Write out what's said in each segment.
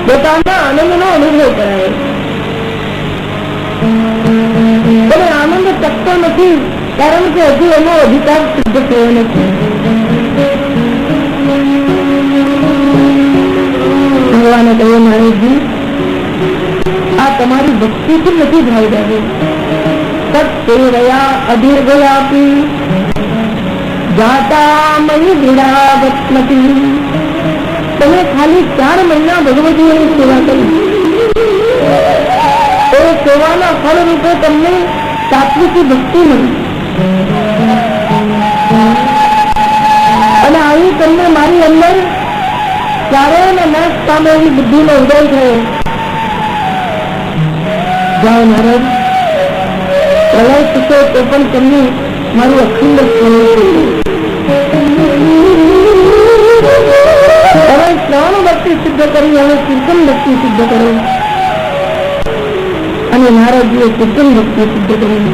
પોતાના આનંદનો અનુભવ કરાવે. પણ આનંદ ટકતો નથી, કારણ કે હજુ એનો અધિકાર સિદ્ધ થયો નથી. ભગવાને કહ્યું, નારદજી, આ તમારી ભક્તિથી નથી ભાઈ. તત્સેવયા અધીર ગયાપી જાતા મયી વિડાવત નથી. તમે ખાલી 4 મહિના ભગવતીઓની સેવા કરી, એ સેવાના ફળ રૂપે તમને સાત્વિકી ભક્તિ મળી, અને આવી તમને મારી અંદર ચારેયને નાશ પામે એવી બુદ્ધિનો ઉદય થયો. જાઓ નારદ, પ્રલય ચૂકે તો પણ તમને મારું અખંડ હવે શ્રવણ ભક્તિ સિદ્ધ કરી, હવે કીર્તન ભક્તિ સિદ્ધ કરો. અને નારદજીએ કીર્તન ભક્તિ સિદ્ધ કરી.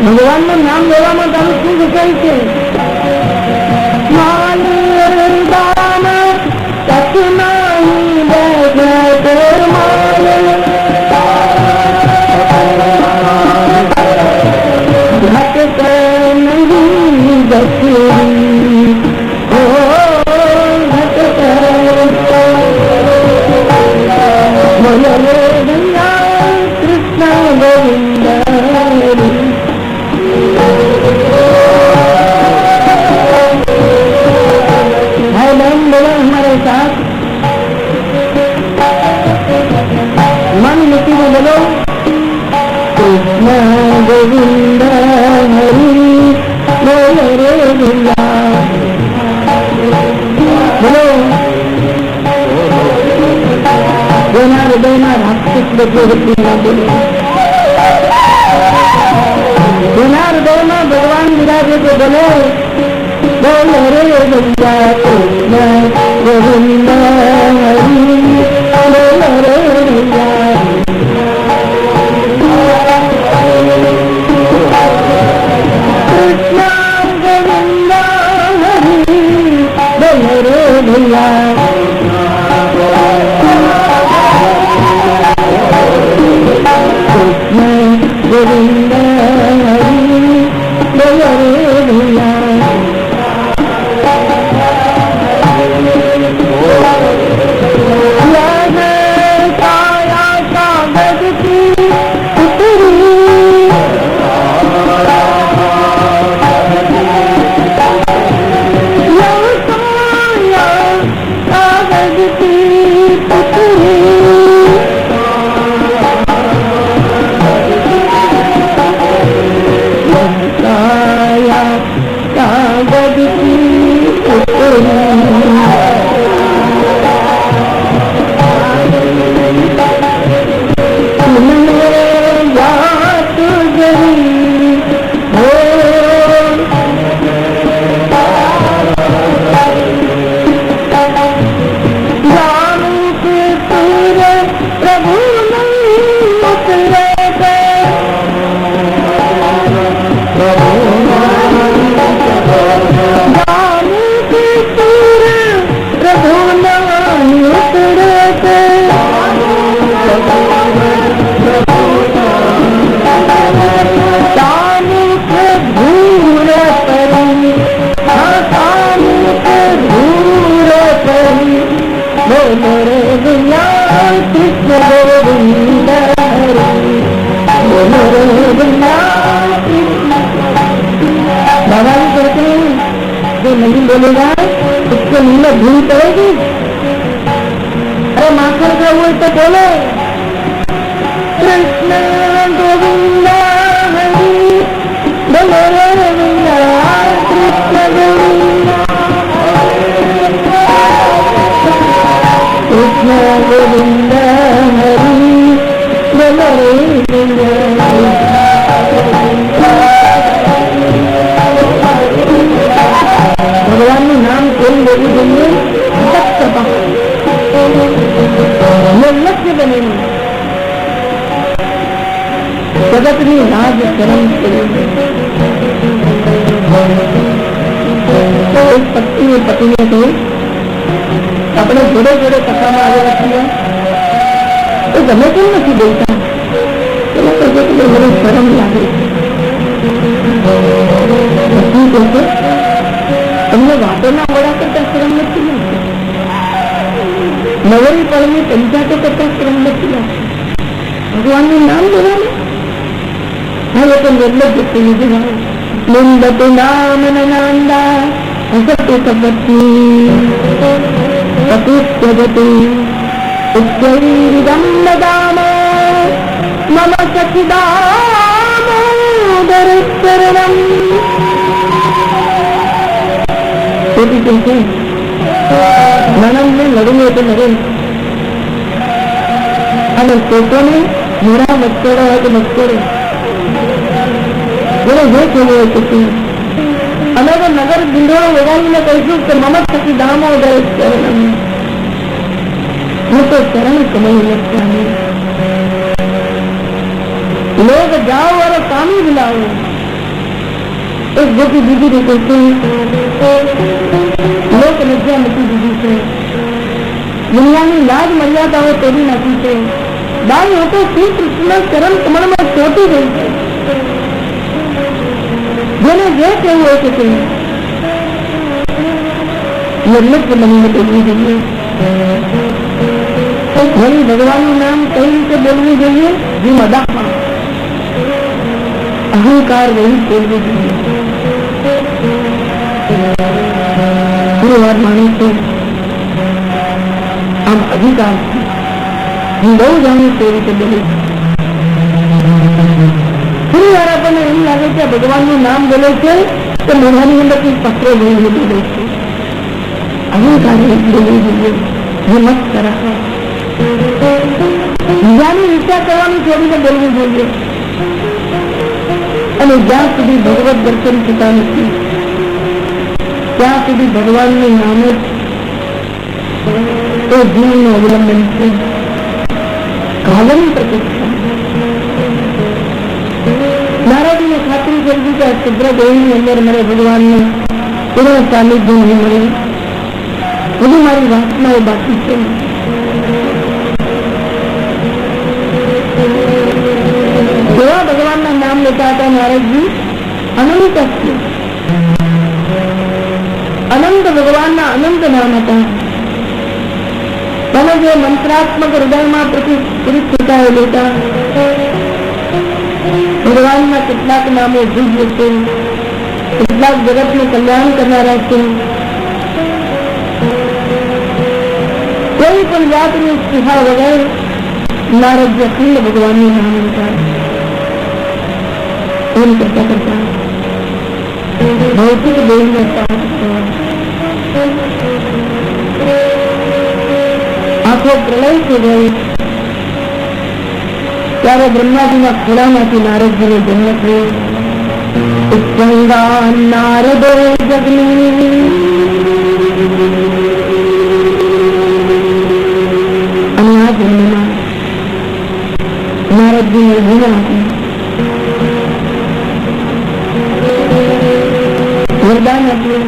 ભગવાનનું નામ લેવામાં તારું શું વિચાર છે? હૃદયમાં ભગવાન વિરાજે તો બોલે બોલ રે ભૈયા ગોવિંદ હરી બોલ રે ભૈયા કૃષ્ણ ગોવિંદ હરી બોલ રે ભૈયા ગોવિંદ હરી બોલ રે ભૈયા કાયા जो नहीं बोलेगा उसके मुंह में धूल पड़ेगी। अरे माखन का वो तो बोले कृष्ण गोविंद हरि बोलो गोविंद कृष्ण गोविंद कृष्ण गोविंद हरि बोलो गोविंद। भगवान નું નામ કોઈ લેવું જોઈએ લક્ષ્ય બનેલું જગતની લાજ શરમ પત્ની પતિને કહ્યું આપણે જોડે જોડે કથામાં આવ્યા છીએ તો ગમે કેમ નથી બોલતા મને શરમ લાગે પત્ની કહે તમને વાતોના વડા કરતા શ્રમ નથી નવરી પડની પંચાયતો કરતા શ્રમ નથી ભગવાનનું નામ બોલાવે હવે તો નિર્લજ્જ થઈ જવાય નિંદતુ નામ નંદા હસતુ સપત્ની પતિષ્યજતી ઉચ્ચૈરિદમ દદામ મમ સખિદામોદર શરણમ। નણંદ ને લડવું એટલે લડે અને પોતાને ઘોડા મસ્કોડો હોય તો મસ્કોડે બોલે જે કેવું હોય છે અમે તો નગર બિંદોળો વગાડીને કહીશું કે મમત થકી દામો દરેક ચરણ હું તો ચરણ કમાઈ લખવાની लोग जाओ और पानी पिलाओ एक गोपी दीदी ने कहते लोक लज्जा નથી દીધી છે દુનિયાની લાજ મર્યાદાઓ તોડી નાખી છે બાઈ હું તો શ્રી કૃષ્ણ ચરણ કમળમાં ચોટી ગઈ છે જેને જે કહેવું હોય છે તે નિર્લજ્જ બનીને બોલવું જોઈએ વળી ભગવાનનું નામ કઈ રીતે બોલવું જોઈએ જે મદામાં અહંકાર રહી બોલવું જોઈએ વાર માનું છું આમ અધિકાર હું બહુ જાણું તે રીતે બોલું થોડી વાર આપણને એમ લાગે કે ભગવાનનું નામ બોલે છે તો મોઢાની અંદર કંઈક પત્રો બોલીને બોલે છે અહંકાર બોલવું જોઈએ હિંમત કરાવે બીજાની ઈચ્છા કરવાનું છોડીને બોલવું જોઈએ અને જ્યાં સુધી ભગવત દર્શન થતા નથી ત્યાં સુધી ભગવાનનું નામ જ તો જીવનું અવલંબન છે કાલની પ્રતિષ્ઠા નારાજીને ખાતરી કરી કે શુભ્ર દેવીની અંદર મને ભગવાનનું પૂર્ણ સાનિધ્ય નહીં મળે હજુ મારી વાસનાઓ બાકી છે જેવા ભગવાનના નામ લેતા હતા નારદજી અનંત છે અનંત ભગવાનના અનંત નામ હતા તમે જે મંત્રાત્મક હૃદયમાં પ્રતિષ્ઠિતા લેતા ભગવાનના કેટલાક નામો દિવ્ય છે કેટલાક જગતનું કલ્યાણ કરનારા છે કોઈ પણ જાતની સ્પૃહા વગર નારદજી અખંડ ભગવાનનું નામ લેતા એમ કરતા કરતા ભૌતિક દેહને આખો પ્રલય થઈ ગયો ત્યારે બ્રહ્માજીના ખોળામાંથી નારદજીનો જન્મ થયો ઉત્સંગા નારદો જગની અને આ જન્મમાં નારદજીને વીણા આપી વરદાન આપ્યું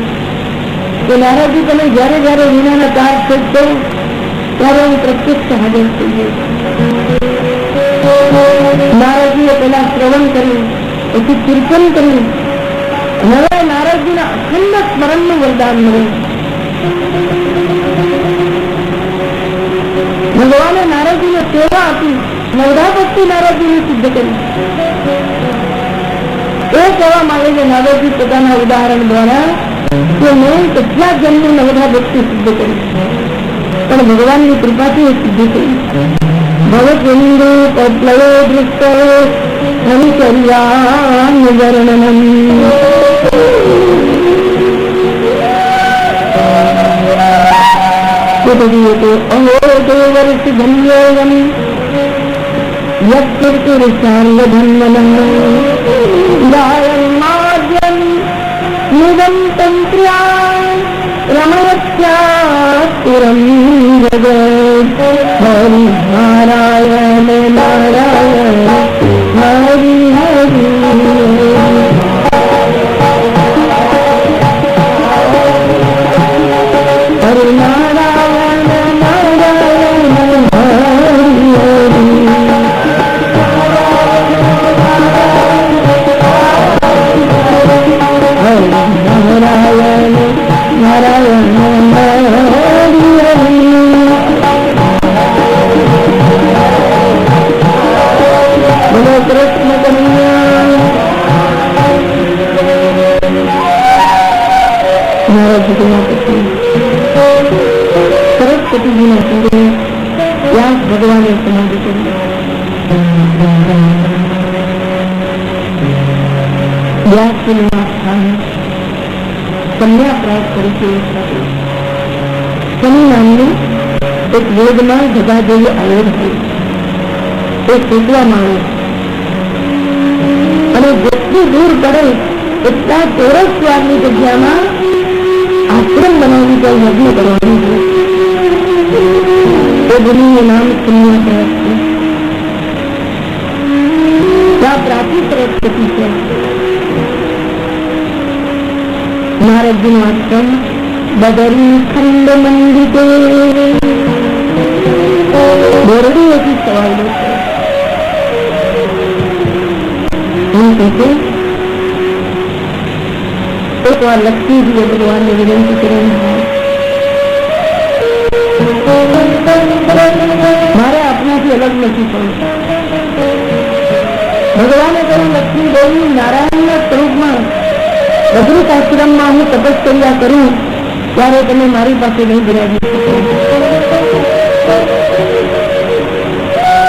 કે નારદજી તમે જયારે જયારે વીણાના તાર ખેંચશો ત્યારે હું પ્રત્યક્ષ હાજર થઈ જઈશ। નારદજીએ પેલા શ્રવણ કર્યું પછી કીર્તન કર્યું હવે નારદજીના અખંડ સ્મરણનું વરદાન મળ્યું। ભગવાને નારદજીને સેવા આપી નવધા ભક્તિ નારદજીને સિદ્ધ કરી એ કહેવા માંગે છે નારદજી પોતાના ઉદાહરણ દ્વારા કે મેં કેટલા જન્મ બધા ભક્તિ સિદ્ધ કરી, પણ ભગવાનની કૃપાથી એ સિદ્ધ કરી. ભવચંદ્ર પપ્લવે દૃષ્ટ હરિચર્યાન્યવર્ણનમ અહો દેવર્ષ ધન્યોગમ યત્કીર્તિર્ષાર્વધન્વનમ ગાયન્માદ્યમ નિગમ તંત્ર્યા રમયત્યાસ્તિરમ જગત હરિ નારાયણ નારાયણ હરિ હરિ હરિ નારાયણ નારાયણ હરિ નારાયણ નારાયણ બોલો કૃષ્ણ કન્યા. નારદજીના પતિ સરસ્વતીજીના સંગે વ્યાસ ભગવાને સમાધિ કરી. વ્યાસજીના સ્થાન કન્યા પ્રાપ્ત તરીકે શનિ નામની એક વેદમાં જગા જેવી આવેલ હતી. એ શોધવામાં આવે અને જેટલી દૂર પડે એટલા ચોરસ વારની જગ્યામાં આશ્રમ બનાવી જાય, યજ્ઞ કરવાનું છે. એ ભૂમિનું નામ કન્યા પ્રયાસ છે. ત્યાં પ્રાચીન સરસ્વતી છે. નારદજીનો આશ્રમ બદરી ખંડ મંડિતે બોરડીએથી સવાયેલો છે. એક વાર લક્ષ્મીજીએ ભગવાનને વિનંતી કરી, મારે આપનાથી અલગ નથી પડવું. ભગવાને કહ્યું, લક્ષ્મી દેવી નારાયણના સ્વરૂપમાં બદ્રિકાશ્રમમાં હું તપશ્ચર્યા કરું ત્યારે તમે મારી પાસે નહીં બિરાજી શકો.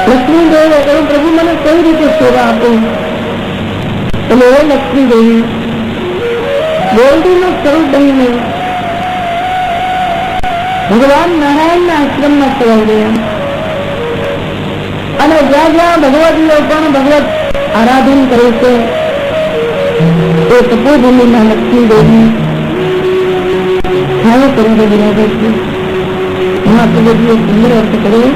લક્ષ્મી દેવીએ કહ્યું, પ્રભુ મને કઈ રીતે સેવા આપો? એટલે એ લક્ષ્મી દેવી ગોલ્ડીનું સ્વરૂપ બનીને ભગવાન નારાયણના આશ્રમમાં સવાઈ ગયા. અને જ્યાં જ્યાં ભગવતીઓ પણ ભગવત આરાધન કરે છે એ તપોભૂમિમાં લક્ષ્મી દેવી છાયો કરીને બિરાજે છે. મહાપ્રભુજીએ સુંદર અર્થ કર્યો,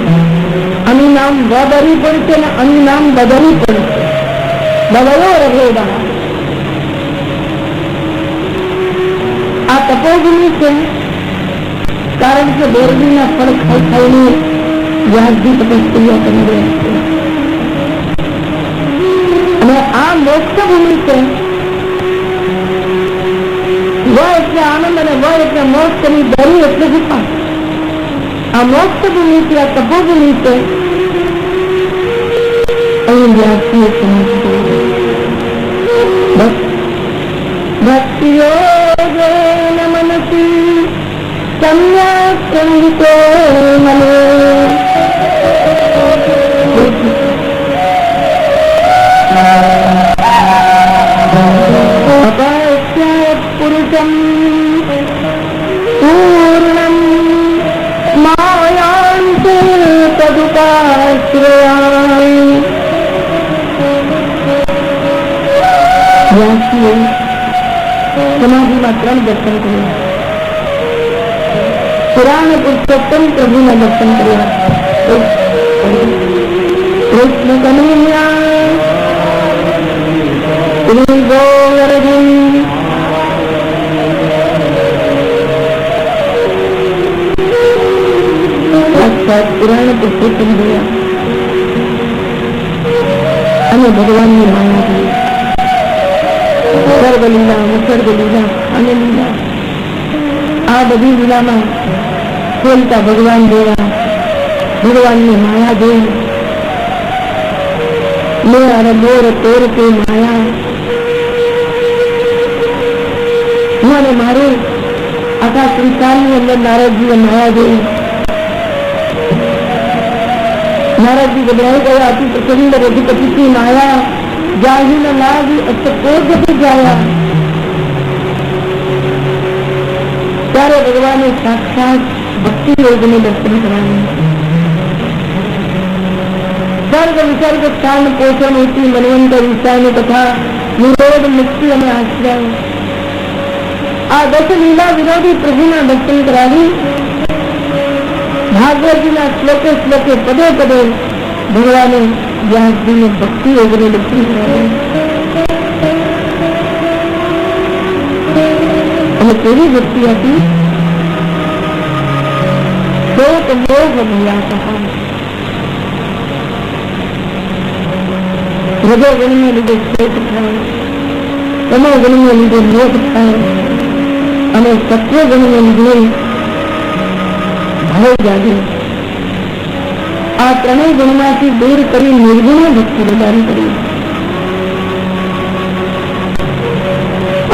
આનું નામ વબરી પણ છે ને આનું નામ બદરી પણ છે. બદલો રઘોદા આ તપોભૂમિ છે, કારણ કે બોરડીના ફળ ખાઈ ખાઈને વ્યાસજી તપસ્યા કરી રહ્યા છે. અને આ મોક્ષ ભૂમિ છે. વ એટલે આનંદ અને વ એટલે મોક્ષ ની દરી એટલે કૃપા. આ મોક્ષ ભૂમિ છે, આ તપોભૂમિ છે. અહીં વ્યાસજીએ ભક્તિ યોગેન મનસી સમ્યક સંગીતો મને પુરુષમ પૂર્ણમ માયાંતે તદુપાશ્રયાય. સમાધિમાં 3 દર્શન કર્યા. પુરાણ પુરુષોત્તમ પ્રભુના દર્શન કર્યા. કૃષ્ણ કનૈયા શ્રી ગોવર્ધન સાક્ષાત પુરાણ પુરુષોત્તમ જોયા અને ભગવાનની માયા જોઈ. સર્વ લીલા, નિસર્ગ લીલા અને લીલા, આ બધી લીલામાં ખોલતા ભગવાન જોયા. ભગવાનની માયા જોઈ. મોર તોર કે માયા ભગવાને મારે આખા સંસારની અંદર નારદજીએ માયા જોઈ. નારદજી ગભરાઈ ગયા. અતિ પ્રચંડ રઘુપતિ માયા જાહી ન લાગી અસ્તકોટ જાયા. ત્યારે ભગવાને સાક્ષાત ભક્તિ યોગને દર્શન કરાવ્યું. સર્ગ વિસર્ગ સ્થાન પોષણ ઉઠી મનવંતર ઈશાની તથા નિરોધ મુક્તિ અને આશ્રય. આ દસ લીલા વિરોધી પ્રભુના દર્શન કરાવી ભાગવતજીના શ્લોકે શ્લોકે પદે પદે ભગવાને વ્યાસજીને ભક્તિ યોગને દર્શન કરાવ્યું. અને કેવી ભક્તિ હતી? શોક મોહ ભયા રજોગુણને લીધે શોક થાય, તમોગુણને લીધે મોહ થાય અને સત્વગુણને લીધે ભય જાગે. આ ત્રણેય ગુણમાંથી દૂર કરી નિર્ગુણ ભક્તિ પ્રદાન કરી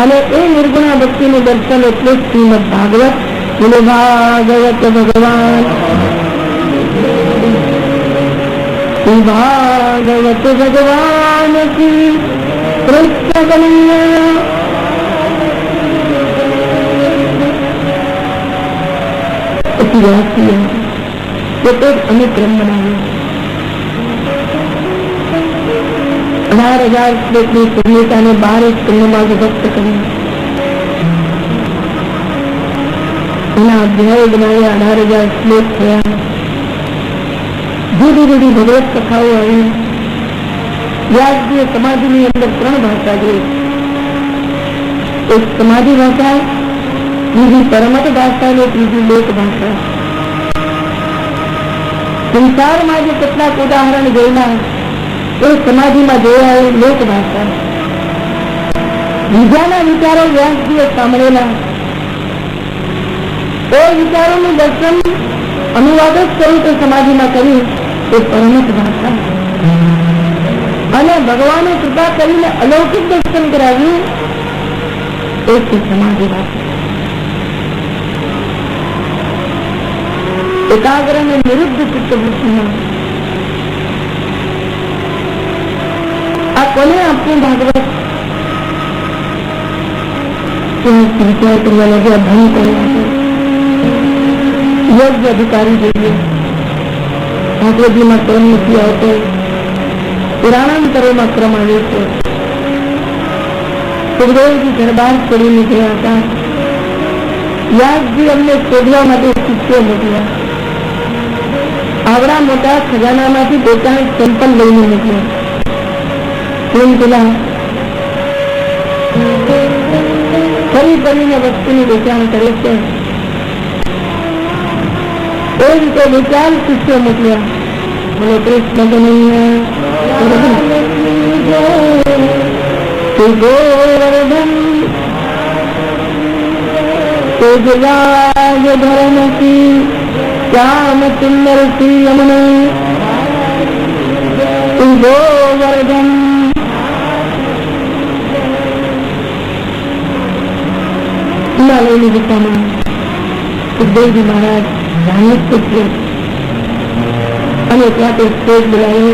અને એ નિર્ગુણ ભક્તિનું દર્શન એટલે શ્રીમદ ભાગવત. બોલો ભાગવત ભગવાન, ભાગવત ભગવાન કી કૃષ્ણ કનૈયા. પોતે અમે ક્રમ બનાવ્યો. 18,000 શ્લોકની પૂર્ણતાને 12 સ્કંદમાં વિભક્ત કરી એના અધ્યાય બનાવ્યા. 18,000 શ્લોક થયા. જુદી જુદી ભગવત કથાઓ આવી. વ્યાસજીએ સમાધિની અંદર 3 ભાષા જોઈ. એક સમાધિ ભાષા, બીજી પરમત ભાષા અને ત્રીજી લોક ભાષા. સંસારમાં જે કેટલાક ઉદાહરણ જોયેલા એ સમાધિમાં જોયા એ લોક ભાષા. બીજાના વિચારો વ્યાસજીએ સાંભળેલા એ વિચારોનું દર્શન અનુવાદ જ કર્યું તો સમાધિમાં કર્યું એ પરમત ભાષા. અને ભગવાને કૃપા કરીને અલૌકિક દર્શન કરાવ્યું એ છે સમાધિ ભાષા. એકાગ્ર અને નિરુદ્ધ ચિત્તવૃત્તિમાં આ કોને આપવું ભાગવત? વિચાર કરવા લાગ્યા, ધન કરવા યોગ્ય અધિકારી જોઈએ. ભાગવતજીમાં ક્રમ નથી આવતો, પુરાણાંતરોમાં ક્રમ આવ્યો છે. સુખદેવજી ઘર બહાર છોડી નીકળ્યા હતા. વ્યાસજી અમને શોધવા માટે શિષ્યો મોકલ્યા. આવડા મોટા ખજાનામાંથી પોતાનું સંપન્ન લઈને નીકળ્યા. પેલા ફરી ફરીને વસ્તુની વેચાણ કરે છે. એ રીતે વિચાર શિષ્યો મોકલ્યા. બોલો કૃષ્ણ ગોવર્ધન તેજરાજ ધરમસી શ્યામ સુંદર શ્રી યમન ગોવર્ધન. હિમાલયની દિશામાં સુખદેવજી મહારાજ ધાર્મિક પુત્ર અને ત્યાં તે સ્ટેજ બોલાયો.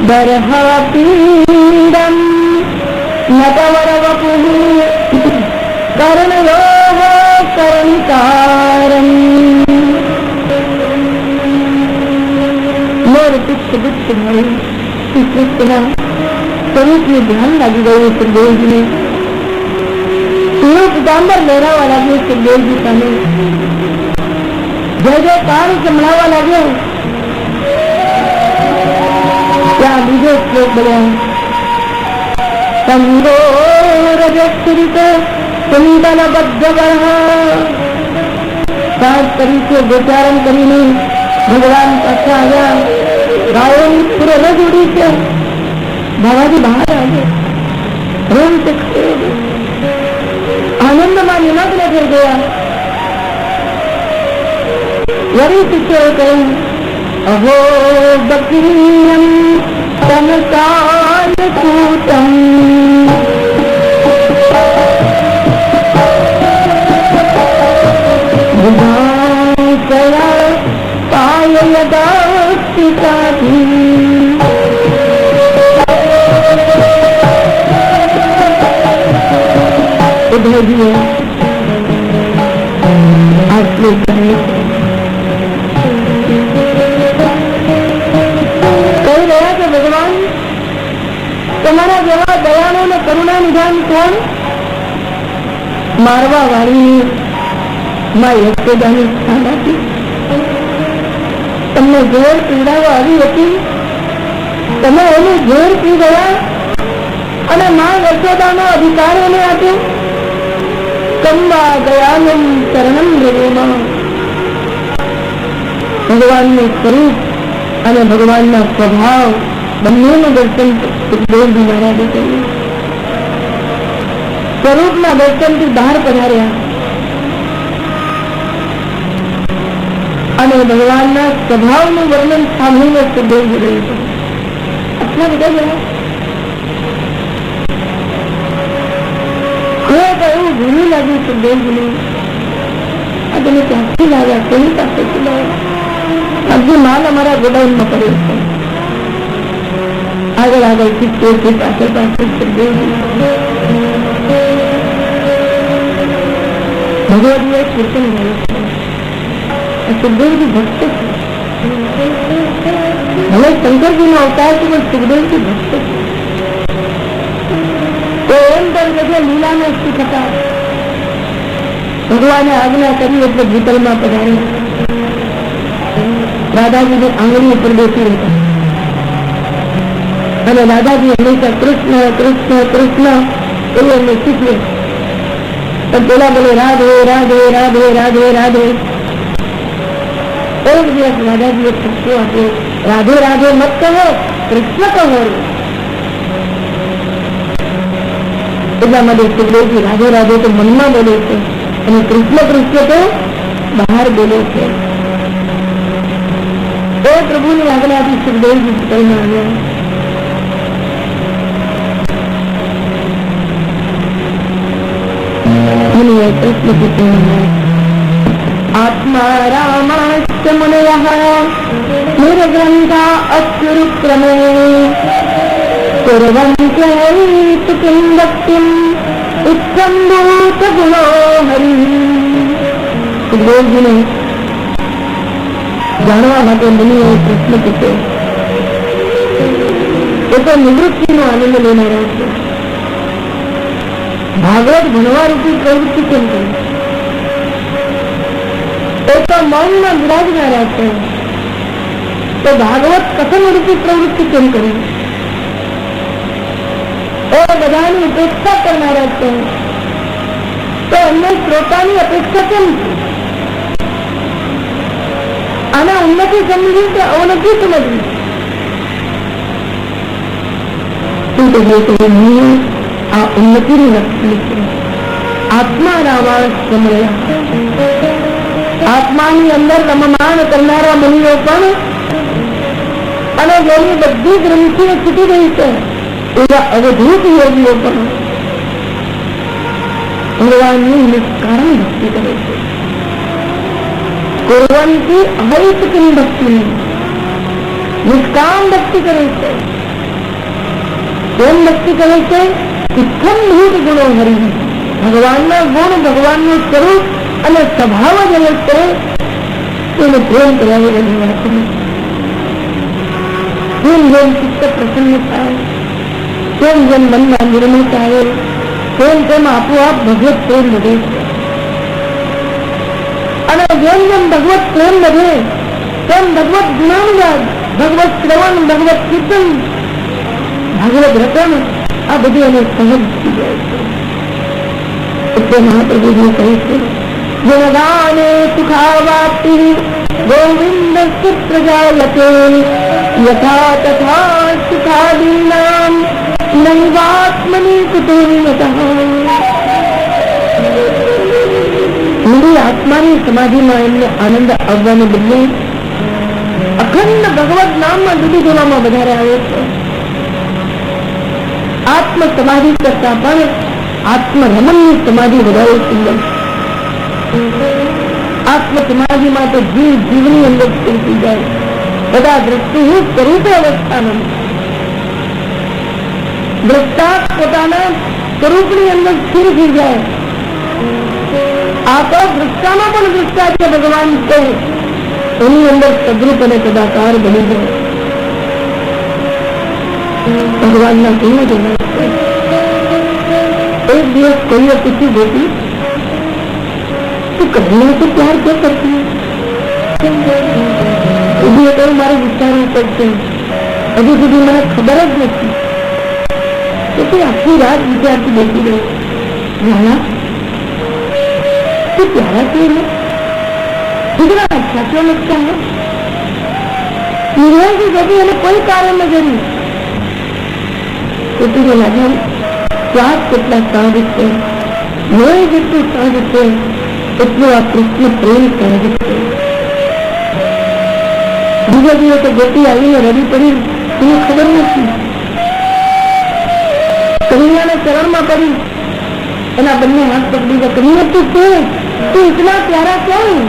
દરહા પીડમ નટવર વપુ કર્ણયોહ કર્ણિકારમ મોર તુચ્છ દુચ્છ ભાઈ શ્રી કૃષ્ણના સ્વરૂપનું ધ્યાન લાગી ગયું સુખદેવજીને. પીળું પીતાંબર લહેરાવા લાગ્યું સુખદેવજી સામે. જય જયકાર સંભળાવા લાગ્યો. ત્યાં બીજો શ્લોક બોલ્યા. સંગો રજસ્ત્રિત સુંદલ બદ્ધ સાત તરીકે ગોચારણ કરીને ભગવાન પાછા આવ્યા. ગાયોની પૂરો રજ ઉડી છે. બાબાજી બહાર આવ્યા. રંગ આનંદમાં નિમગ્ન થઈ ગયા. વળી શિષ્યોએ કહ્યું, અહો બકરીયમ તનકાલ કૂતમ આટલું કહી રહ્યા કે ભગવાન તમારા જેવા દયાળુ અને કરુણા નિધાન કોણ? મારવા વાળી માં યશોદાની સ્થાન હતી. તમને ઝેર પીવડાવવા આવી હતી, તમે એનું ઝેર પી ગયા અને માં યશોદાનો અધિકાર એને આપ્યો. કંબા દયાલમ શરણમ ભગવાન. ભગવાનનું સ્વરૂપ અને ભગવાનના સ્વભાવ બંનેનું દર્શન સુખદેવજી મહારાજે કર્યું. સ્વરૂપના દર્શનથી બહાર પધાર્યા અને ભગવાનના સ્વભાવનું વર્ણન સાંભળીને સુખદેવજી રહ્યું. આટલા બધા ગયા એવું ભૂલું લાગ્યું સુખદેવજીને. આ તમે ક્યાંથી લાવ્યા, કોની પાસેથી લાવ્યા? હજી માલ અમારા ગોડાઉનમાં પડ્યો છે. આગળ આગળ શીખતી પાછળ પાછળ સુખદેવજી ભગવદીએ કીર્તન ગાયું છે. સુખદેવજી ભક્ત છે. હવે શંકરજીનો અવતાર છે પણ સુખદેવજી ભક્ત છે. તો એમ કે લીલાને સુખ હતા. ભગવાને આજ્ઞા કરી એટલે ભૂતલમાં પધાર્યા. રાધાજીની આંગળી ઉપર બેસી હતા અને રાધાજી હંમેશા કૃષ્ણ કૃષ્ણ કૃષ્ણ એવું એમને શીખવે. પણ પેલા બોલે રાધે રાધે રાધે રાધે રાધે. એક દિવસ રાધાજીએ ઠપકો આપ્યો, રાધે રાધે મત કહો, કૃષ્ણ કહો. એટલા માટે સુખદેવજી રાધે રાધે તો મનમાં બોલે છે અને કૃષ્ણ કૃષ્ણ તો બહાર બોલે છે. એ પ્રભુની આજ્ઞાથી સુખદેવજી ભૂતલમાં આવ્યા. પ્રશ્ન પૂછ્યો, આત્મા રામાસ્ચ મુનયઃ નિર્ગ્રંથા અચ્યુરુક્રમે કુર્વન્ત્યૈતુ કિં ભક્તિં ઉત્સંભૂત ગુણો હરિ. સુખદેવજીને જાણવા માટે મુનિએ પ્રશ્ન પૂછ્યો. એ તો નિવૃત્તિનો આનંદ લેનારા છે. ભાગવત ભણવા રૂપી પ્રવૃત્તિ કેમ કરે? એ તો મૌનમાં વિરાજનારા છે. તો ભાગવત કથન રૂપી પ્રવૃત્તિ કેમ કરે? એ બધાની અપેક્ષા કરનારા છે. તો એમને શ્રોતાની અપેક્ષા કેમ છે? આના ઉન્નતિ સમજવી કે અવનતિ સમજવી? શું કહીએ તો આ ઉન્નતિનું લક્ષણ છે. આત્મા રામાયણ સમય. આત્માની અંદર રમમાણ કરનારા મુનિઓ પણ અને જેની બધી ગ્રંથિઓ છૂટી ગઈ છે એવા અવધૂત યોગીઓ પણ ભગવાનની નિષ્કારણ ભક્તિ કરે છે. કુર્વંતી અહૈતુકી ભક્તિ, નિષ્કામ ભક્તિ કરે છે. કેમ ભક્તિ કરે છે? ઉત્તમ ભૂત ગુણો હરી. ભગવાનના ગુણ, ભગવાનનું સ્વરૂપ અને સ્વભાવ જ અલગ છે. તેને પ્રેમ કરાવે એની વાત નથી. જેમ જેમ ચિત્ત પ્રસન્ન થાય, તેમ જેમ મનમાં નિર્મળતા આવે, તેમ તેમ આપોઆપ ભગવત પ્રેમ વધે છે. અને જેમ જેમ ભગવત પ્રેમ વધે તેમ ભગવત ગુણાનુવાદ, ભગવત શ્રવણ, ભગવત કીર્તન, ભગવત રટન આ બધું એને સહજ થઈ જાય છે. એટલે મહાપ્રભુજી કહે છે, ગુણગાને સુખાવાપ્તિ ગોવિંદ પ્રજાયતે યથા તથા સુખાદીનામ નૈવાત્મનિ કુતૂહલતઃ. મારી આત્માની સમાધિમાં એમને આનંદ આવવાને બદલે અખંડ ભગવત નામમાં ડૂબી જવામાં વધારે આવે છે. આત્મ સમાધિ કરતા પણ આત્મરમણની સમાધિ વધારે સુંદર. આત્મ સમાધિમાં તો જીવ જીવની અંદર સ્થિર થઈ જાય, બધા દ્રષ્ટિ સ્વરૂપે અવસ્થામાં દ્રષ્ટા પોતાના સ્વરૂપની અંદર સ્થિર થઈ જાય. તો દૃષ્ટામાં પણ દૃષ્ટા છે ભગવાન છે, એની અંદર સદરૂપ અને સદાકાર બની જાય. ભગવાનના કેવું જણાય છે. एक दिवस कोई पूछी बेटी तू कहीं से प्यार क्यों करती है? मारे विचारों करते हजू सुधी मैंने खबर ज नहीं. तो आखी रात विचारती बेटी गई नाना तू प्यारा क्यों है? कितना अच्छा क्यों लगता है? निर्णय की गति मैंने कोई कार्य में करी तो तुझे लगा श्वास कितना सहज है, लोही जितनी सहज है એટલું આ કૃષ્ણ પ્રેમ સહજ છે. બીજા દિવસે ગોપી આવીને રડી પડી, એને ખબર નથી. કનૈયાને ચરણમાં પડી, એના બંને હાથ પકડી ગયા. કનૈયા તું શું, તું ઇતના પ્યારા ક્યાં?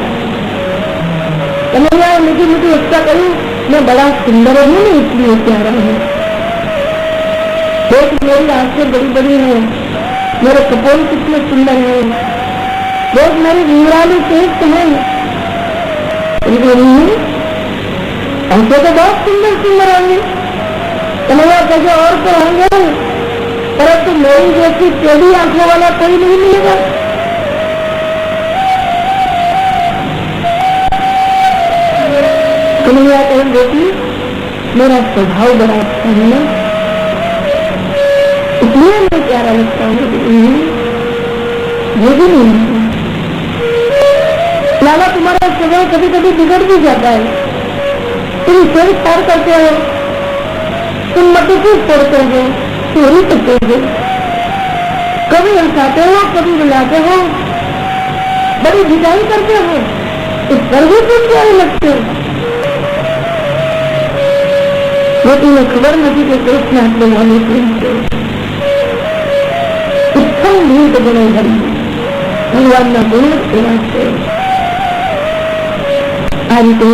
कन्हैया मीठी मीठी उसका कही मैं बड़ा सुंदर हूँ ना इसलिए प्यारा हूँ. देख मेरी आंखें बड़ी बड़ी हैं, मेरे कपोल कितने सुंदर हैं, देख मेरी विमराली केस है. हमसे तो बहुत सुंदर सुंदर होंगे. कन्हैया कैसे और तो होंगे परंतु मेरी जैसी टेढ़ी आंखों वाला कोई नहीं मिलेगा. कन्हैया कहें बेटी मेरा स्वभाव बड़ा अच्छा है ना, इसलिए मैं प्यारा लगता हूँ. ये भी नहीं है लाला, तुम्हारा स्वभाव कभी कभी बिगड़ भी जाता है. तुम सिर पार करते हो, तुम मटकी फोड़ते हो, चोरी करते हो, कभी हंसाते हो कभी बुलाते हो, बड़ी भिजाई करते हो, इस पर भी तुम प्यारे लगते हो. लेकिन खबर नहीं कि कृष्ण अपने वाले प्रेम से उत्तम भूत गुण धरी भगवान ना गुण सेवा से. आ रीते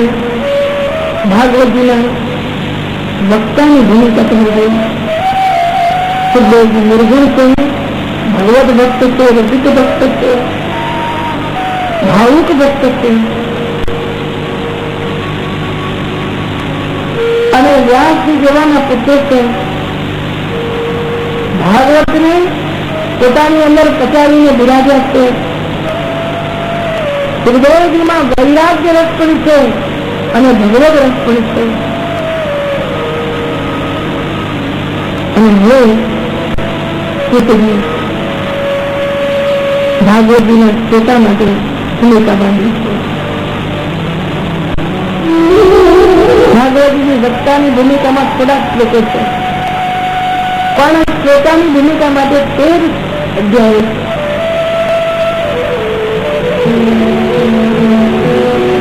भागवतजी वक्ताની ભૂમિકા સમજાઈ. સુખદેવજી નિર્ગુણ છે, ભગવત ભક્ત છે, રસિક ભક્ત છે, ભાવુક ભક્ત છે. અને વ્યાસજી જેવાના પુત્ર છે. ભાગવતને પોતાની અંદર પચાવીને બિરાજ્યા છે. સુખદેવજીમાં વૈરાગ્ય રસ પણ છે અને ભગવત રસ પણ છે. અને હું ભાગવતજીના પોતા માટે ભૂમિકા બાંધી છે. ભાગવતજીની વક્તાની ભૂમિકામાં થોડા શ્લોકો છે, પણ શ્રોતાની ભૂમિકા માટે 13 અધ્યાય છે.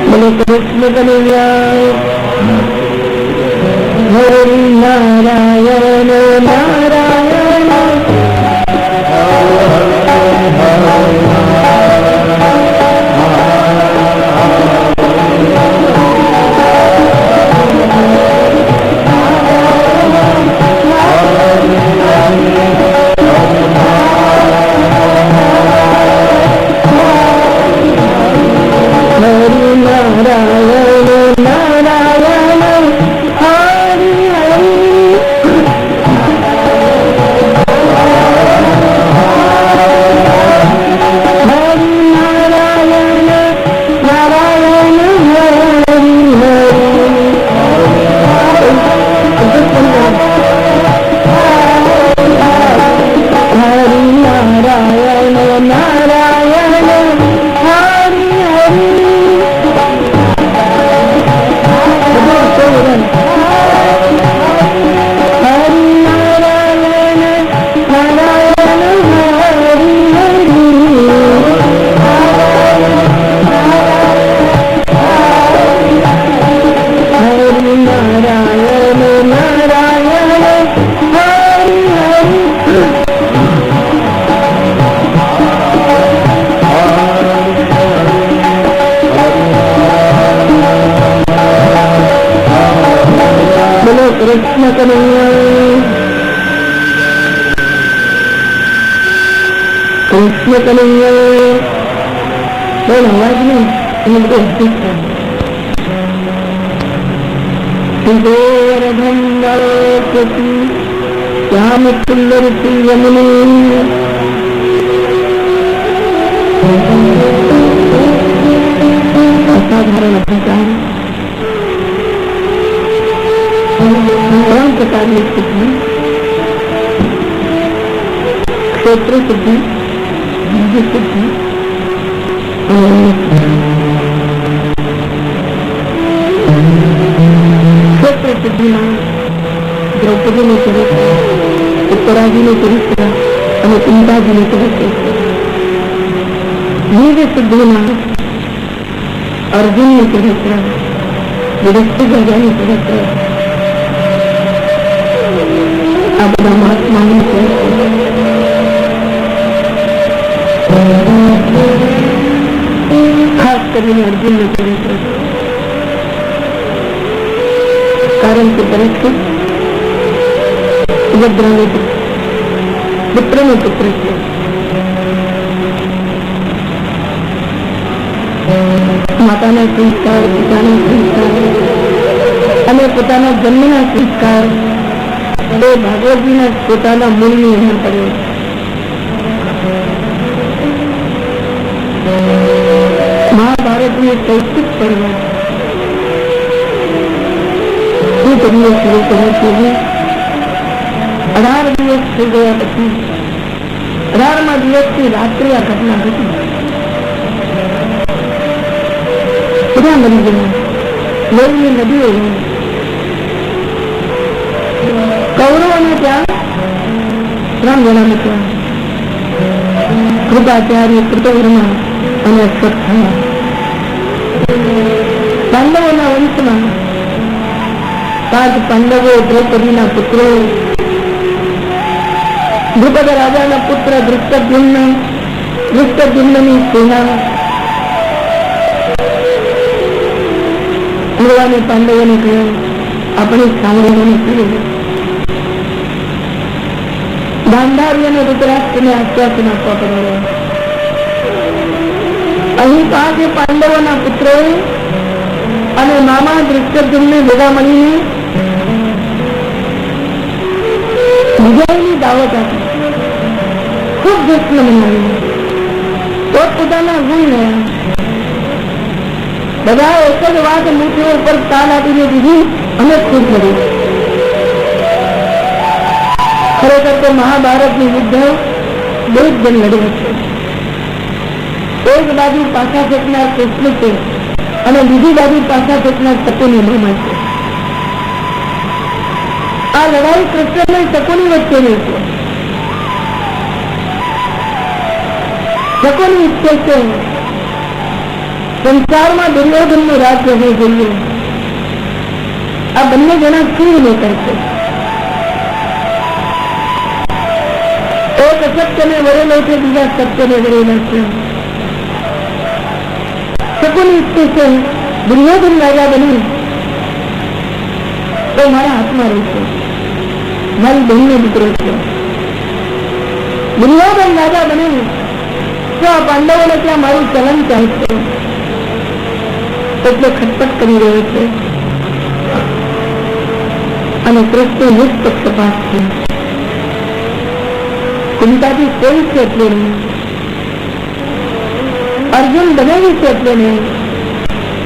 બોલો કૃષ્ણ કનૈયા હરિ નારાયણ નારાયણ બોલ અવાજ નહીં એને બધું હસી શ્યામ સુંદર યમુની અસાધારણ અભિચાર ત્રણ પ્રકારની સિદ્ધિ ક્ષેત્ર સિદ્ધિ બીજી સિદ્ધિ ક્ષેત્ર સિદ્ધિમાં દ્રૌપદીનું ચરિત્ર ઉત્તરાજીનું ચરિત્ર અને પિંતાજીનું ચરિત્ર બીજી સિદ્ધિમાં અર્જુનનું ચરિત્ર યુધિષ્ઠિર રાજાનું ચરિત્ર આ બધા મહાત્માનું ચરિત્ર ખાસ કરીને અર્જુનનું ચરિત્ર કારણ કે પરીક્ષિત સુભદ્રાનો પુત્રનો પુત્ર છે. માતાના સંસ્કાર, પિતાના સંસ્કાર અને પોતાના જન્મના સંસ્કાર એ ભાગવતજીના પોતાના મૂળની અસર પડ્યો. મહાભારતનું કૌશિક પર્વ હું તમને શરૂ કરું છું. 18 દિવસ થઈ ગયા પછી 18મા દિવસથી રાત્રે આ ઘટના ઘટી. બધા મરી ગયા, લોહીની નદીઓ. કૌરવોને ત્યાં 3 જણા નીકળ્યા, કૃપાચાર્ય, કૃતવર્મા અને અશ્વત્થામા. પાંડવોના વંશમાં 5 પાંડવો, દ્રૌપદીના પુત્રો, દ્રુપદ રાજાના પુત્ર ધૃષ્ટદ્યુમ્નની સેના ભગવાને પાંડવોને કહ્યું, આપણી સાંભળીને કહ્યું. ગાંધારી અને ધૃતરાષ્ટ્રને આશ્વાસન આપવા પડ્યું. અહીં 5 પાંડવોના પુત્રો અને મામા ધૃષ્ટદ્યુમ્ને ભેગા મળીને વિજયની દાવત આપી, ખૂબ જશ્ન મનાવ્યો, પોતપોતાના ગુણ રહ્યા. બધા એક જ વાત મુઠ્ઠીઓ ઉપર તાલ આપીને દીધી અને ખૂબ કરી. ખરેખર તો મહાભારતનું યુદ્ધ બે જ જણ લડ્યા છે. એક બાજુ પાછા ફેંકનાર કૃષ્ણ છે અને બીજી બાજુ પાછા ફેંકનાર શકુની ભ્રમણ છે. આ લડાઈ કૃષ્ણ અને શકુની વચ્ચેની છે. શકુની ઈચ્છે છે સંસારમાં દુર્યોધનનું રાજ્ય હોવું જોઈએ. આ બંને જણા કેવી કરશે? એક અસત્યને વરેલો છે, બીજા સત્યને વરેલા છે. શકુની ઈચ્છે છે દુર્યોધન રાજા બની તો મારા હાથમાં રહેશે, મારી બહેનનો દીકરો છે. દુર્યોધન રાજા બને તો આ પાંડવોને ત્યાં મારું ચલન ચાલશે, એટલે ખટપટ કરી રહ્યો છે. અને કૃષ્ણ નિષ્પક્ષપાત છે, ચિંતાથી કોઈ છે એટલે નહીં, અર્જુન બનેલી છે એટલે નહીં,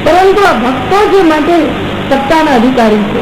પરંતુ આ ભક્તો છે માટે સત્તાના અધિકારી છે.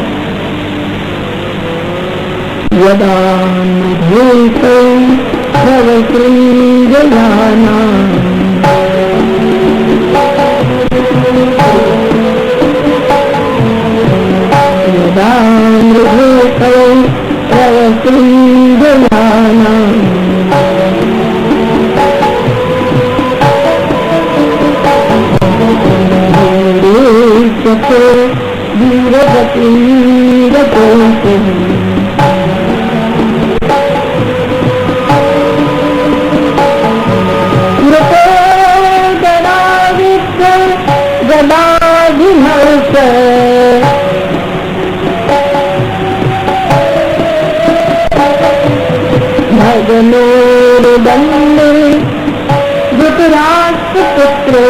धृतराष्ट्रपुत्रो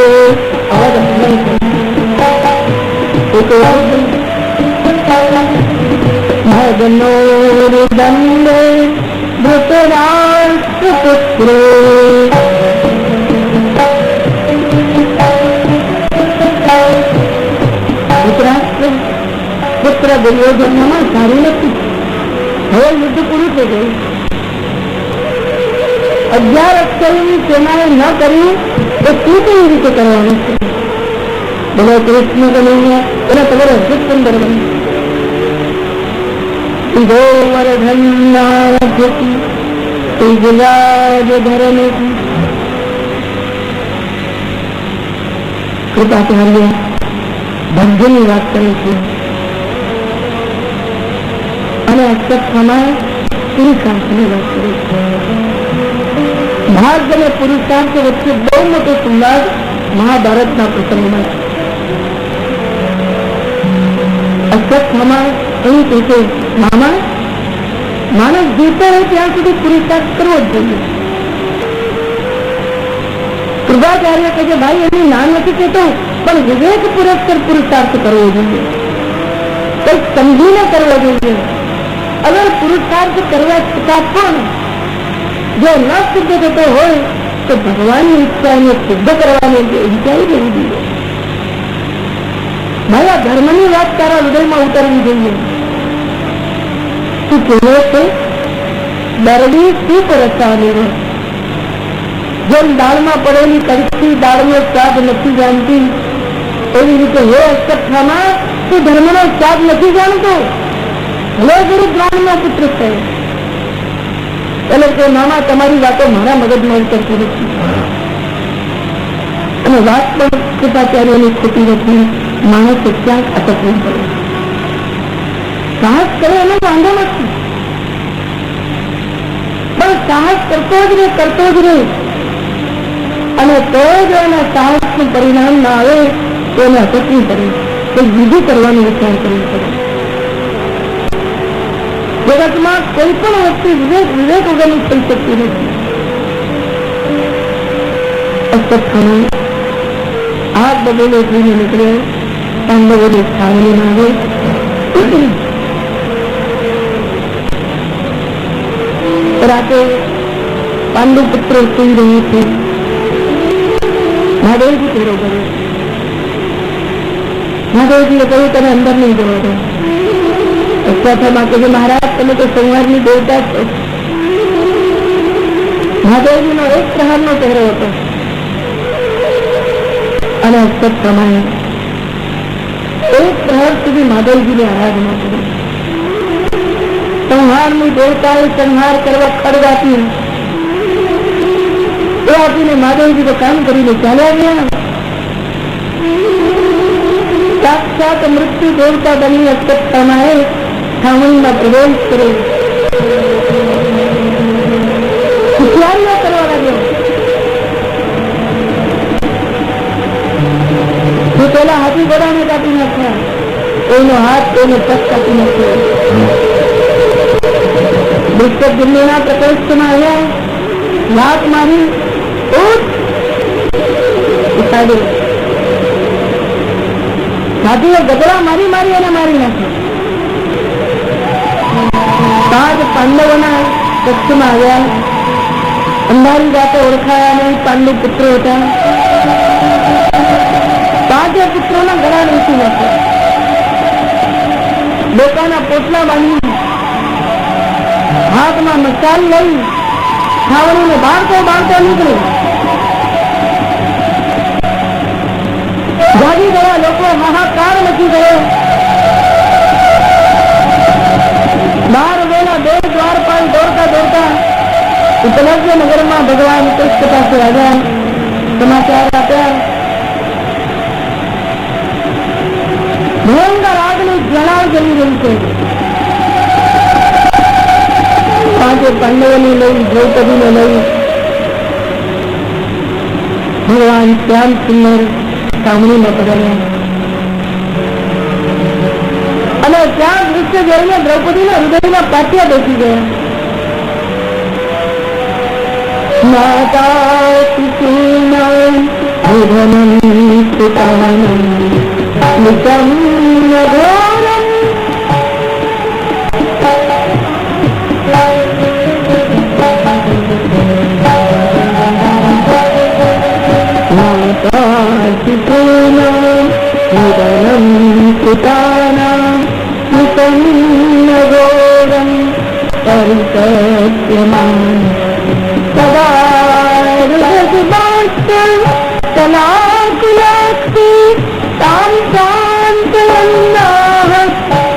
भगनोर्दण्डे धृतराष्ट्रपुत्रे ધૃતરાષ્ટ્ર પુત્ર દુર્યોધનમાં સારું નથી. હવે યુદ્ધ પૂરું થઈ ગયું. 11 અક્ષરની સેનાએ ન કર્યું તો શું કેવી રીતે કરવાનું છે? બોલો કૃષ્ણ કનૈયા એના તમારે અદ્ભુત સુંદર બન્યું. ગોવર્ધનાભ્યતિ ધરણી કૃપાચાર્ય ભાગ્યની વાત કરે છે અને અક્ષરમાં પુરુષાર્થની વાત કરે છે. ભાગ્ય અને પુરુષાર્થ વચ્ચે બહુ મોટો સંવાદ મહાભારતના પ્રસંગમાં છે. અક્ષરમાં એવું કહે છે, મામા માણસ જીવતો હોય ત્યાં સુધી પુરુષાર્થ કરવો જ જોઈએ. કૃપાચાર્ય કહે છે, ભાઈ એની ના નથી કહેતો, પણ વિવેક પુરસ્કાર પુરુષાર્થ કરવો જોઈએ, કંઈક સમજીને કરવો જોઈએ. અગર પુરુષાર્થ કરવા છતાં પણ જો ન સિદ્ધ થતો હોય તો ભગવાનની ઈચ્છાને સિદ્ધ કરવાની વિચારી લેવી જોઈએ. ભાઈ આ ધર્મની વાત તારા હૃદયમાં ઉતરવી જોઈએ. તું કહેવો છે દરડી શું પરસાની હોય, જેમ દાળમાં પડેલી કડકી દાળનો સ્વાદ નથી જાણતી એવી રીતે હે અસ્તખામાં તું ધર્મનો સ્વાદ નથી જાણતો. હવે ગુરુ દ્રોણનો પુત્ર છે એટલે કે મામા તમારી વાતો મારા મગજમાં ઉતરતી નથી અને વાત પણ કૃપાચાર્યની ખોટી નથી. માણસ ક્યાંક અટકવું પડે, સાહસ કરે એનો વાંધો નથી, પણ સાહસ કરતો જ રહે અને તો જ એના સાહસનું પરિણામ ના આવે તો એને અટકવું પડે, તો બીજું કરવાનો વિચાર કરવો પડે. જગતમાં કોઈ પણ વસ્તુ વિવેક વગરની થઈ શકતી નથી. અસ્તખાનું હાથ બબેલો થઈને નીકળ્યો, પાંડવોની છાવણીમાં આવે. રાતે પાંડુ પુત્રો સુઈ રહ્યું છે. મહાદેવજી ફેરો કર્યો. મહાદેવજીએ કહ્યું તમે અંદર નહીં જવા દો. અશ્વત્થામા કહે મહારાજ તમે તો સંહારની દેવતા છો. મહાદેવજીનો એક પ્રહારનો પહેરો હતો અને અશ્વત્થામાએ એક પ્રહર સુધી મહાદેવજીની આરાધના કરી. સંહારની દેવતાએ સંહાર કરવા ખડ આપી, એ આપીને મહાદેવજી તો કામ કરીને ચાલ્યા ગયા. સાક્ષાત મૃત્યુ દેવતા બની અશ્વત્થામાએ છાવણીમાં પ્રવેશ કર્યો. હોશિયારીઓ કરવા લાગ્યો. જે પેલા હાથી ઘોડાને કાપી નાખ્યા, એનો હાથ કોઈને પગ કાપી નાખ્યો. દુષ્ટજ્ઞના પ્રકોષ્ઠમાં આવ્યા, લાત મારી ઉઠાડી. હાથીઓ ગદડા મારી અને મારી નાખ્યા. 5 પાંડવોના કક્ષમાં આવ્યા. અંધારી રાતે ઓળખાયા નહીં, પાંડુ પુત્રો હતા. 5 પુત્રોના ગળા વેચી નાખ્યા. ડોકાના પોટલા બાંધી હાથમાં મસાલ લઈ છાવણીને બાળતો નીકળે. જાગી ગયા લોકો, હાહાકાર મચી ગયો. બહાર વેલા 2 દ્વારપાલ દોડતા ઉપલબ્ધ નગરમાં ભગવાન કૃષ્ણ પાસે આવ્યા. સમાચાર આપ્યા. ભયંકર આગની જ્વાળા જલી રહી છે. 5 પાંડવોને લઈ, દ્રૌપદીને લઈ ભગવાન શ્યામ સુંદર છાવણીમાં પધાર્યા. અને ત્યાં દૃશ્ય જોઈને દ્રૌપદીના હૃદયમાં પાટિયા બેસી ગયા. માતા પિતુના ભોજનમ પિતાના निकम घोरम माता शिशूनां निधनं पितानां निकम घोरम परित्यज्यमान् सदा हृदयबाष्पं कलाकुलास्ति तां सान्त्वयन्नाः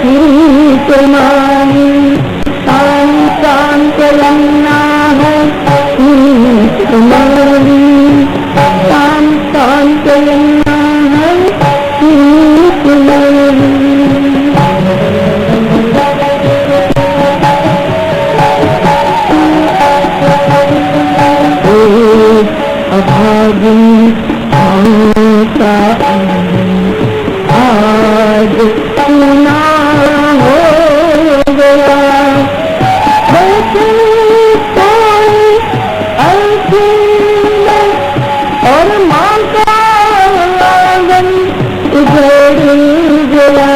किरीटमानि तां सान्त्वयन्नाः किरीटमानि तां सान्त्वयन्नाः किरीटमानि अभागिन आज सुना हो गया बचे कोई अल्फीन और माँ का आंगन उजड़ गया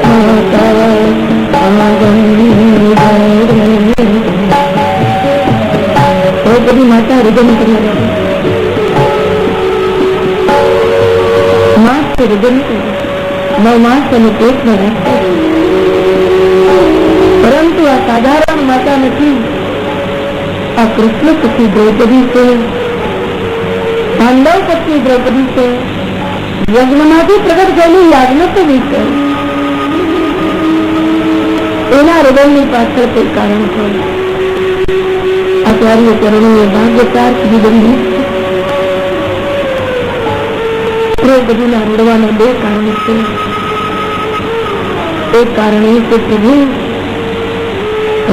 माँ का आंगन उजड़ गया। तो कभी माता हृदय में करना हृदय नौ मास અને પેટમાં રાખે પરંતુ આ સાધારણ માતા નથી. આ કૃષ્ણ પત્ની દ્રૌપદી છે, પાંડવ પત્ની દ્રૌપદી છે, યજ્ઞમાંથી પ્રગટ થયેલી યાજ્ઞવલ્ક્ય છે. એના હૃદયની પાછળ કોઈ કારણ છે. આચાર્ય ચરણોએ ભાગ્યકાર કીધી દ્રૌપદીના રડવાના બે કારણ છે. એક કારણ એ છે પ્રભુ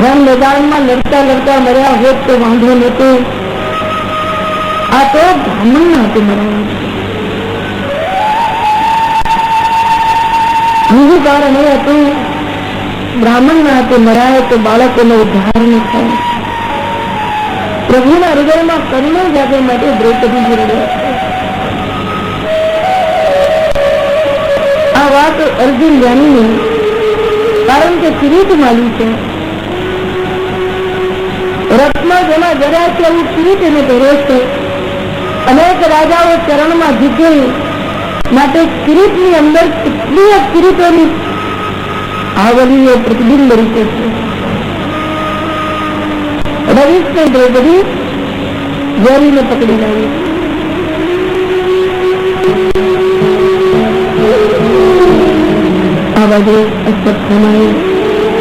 રણ મેદાનમાં લડતા લડતા મર્યા હોત તો વાંધો નતો, આ તો બ્રાહ્મણના હાથે મરાયા છે. બીજું કારણ એ હતું બ્રાહ્મણના હાથે મરાય તો બાળકોનો ઉદ્ધાર ન થાય. પ્રભુના હૃદયમાં કરુણા જાગે માટે દ્રૌપદીજી રડ્યા છે. આ વાત અર્જુન જાણીને, કારણ કે કિરીટ માલી છે, રથમાં જેમાં જરા છે એવું કિરીટ એને પહેર્યો છે. અનેક રાજાઓ ચરણમાં ઝૂકે માટે કિરીટની અંદર કેટલી કિરીટોની આવલીઓ પ્રતિબિંબ રીતે છે. રવિશને દ્રૌપદી ઝેરીને પકડી લાવી. આ બાજુ અશ્વત્થામાએ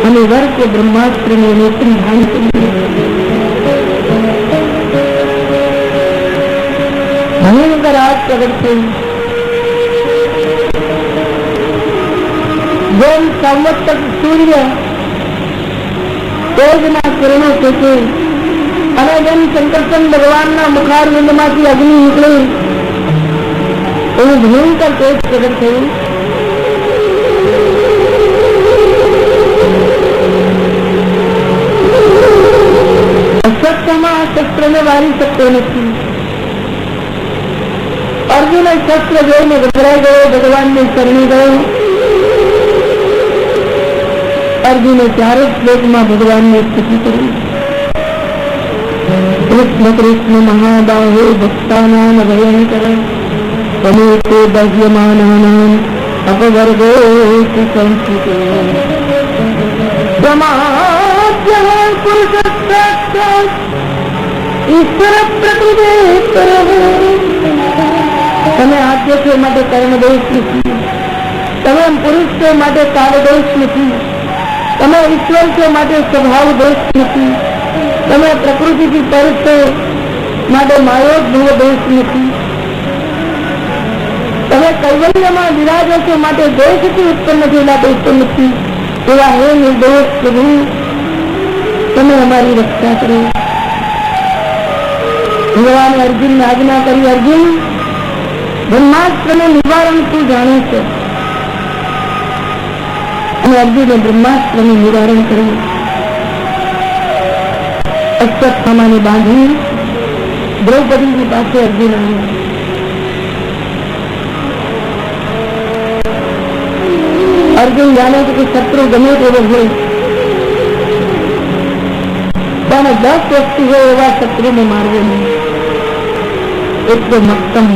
અને વર્ગ બ્રહ્માસ્ત્રની નેત્રી ધાન કરી. ભયંકર આગ પ્રગટ થઈ. જેમ સંવત્સર સૂર્ય તેજના કિરણો ફેંકે અને જેમ શંકરચંદ ભગવાનના મુખારવિંદમાંથી અગ્નિ નીકળે એવું ભયંકર તેજ પ્રગટ થયું. અશ્વત્થામા આ શસ્ત્રને વારી શકતો નથી. અર્જુન શસ્ત્ર જોઈને ગભરાઈ ગયો, ભગવાનને શરણી ગયો. અર્જુને ચારે શ્લોકમાં ભગવાનની સ્તુતિ કરી. કૃષ્ણ કૃષ્ણ મહાબાહો ભક્તાનામ ભયંકર તમેતે દહ્યમાનાનામ અપવર્ગો સંસ્કૃતો બ્રહ્માદ્ય પુરુષ ઈશ્વર પ્રતિદેવ. તમે આદ્ય છો માટે કર્મ દોષ નથી, તમે પુરુષ છો માટે કાળ દોષ નથી, તમે ઈશ્વર છો માટે સ્વભાવ દોષ નથી, તમે પ્રકૃતિથી પર છો માટે માયોદ્ભવ દોષ નથી, તમે કૈવલ્યમાં વિરાજો છો માટે દોષથી ઉત્પન્ન થયેલા દોષ નથી. એવા હે નિર્દોષ પ્રભુ, તમે અમારી રક્ષા કરો. ભગવાને અર્જુનને આજ્ઞા કરી, અર્જુન બ્રહ્માસ્ત્રનું નિવારણ તું જાણે છે. અને અર્જુને બ્રહ્માસ્ત્રનું નિવારણ કર્યું. અશ્વત્થામાને બાંધી દ્રૌપદીની પાસે અર્જુન આવ્યો. પછી શત્રુ ગમે તેવો હોય પણ 10 વ્યક્તિ હોય એવા શત્રુને મારવો નહીં. એટલો મક્કમ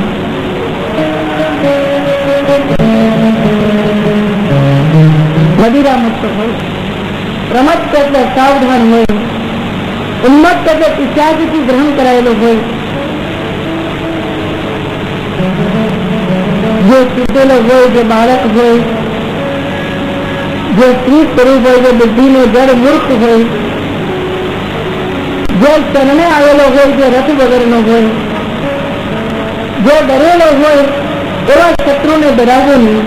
મદિરા મુક્ત હોય, પ્રમત્ત એટલે સાવધાન હોય, ઉન્મત્ત એટલે પિશાચથી ગ્રહણ કરાયેલો હોય, જે તૂટેલો હોય, જે બાળક હોય, જે સ્ત્રી પુરુષ હોય, જે બુદ્ધિનો જડ મૂર્ખ હોય, જે ચરણે આવેલો હોય, જે રથ વગરનો હોય, જે ડરેલો હોય એવા શત્રુને ડરાવો નહીં.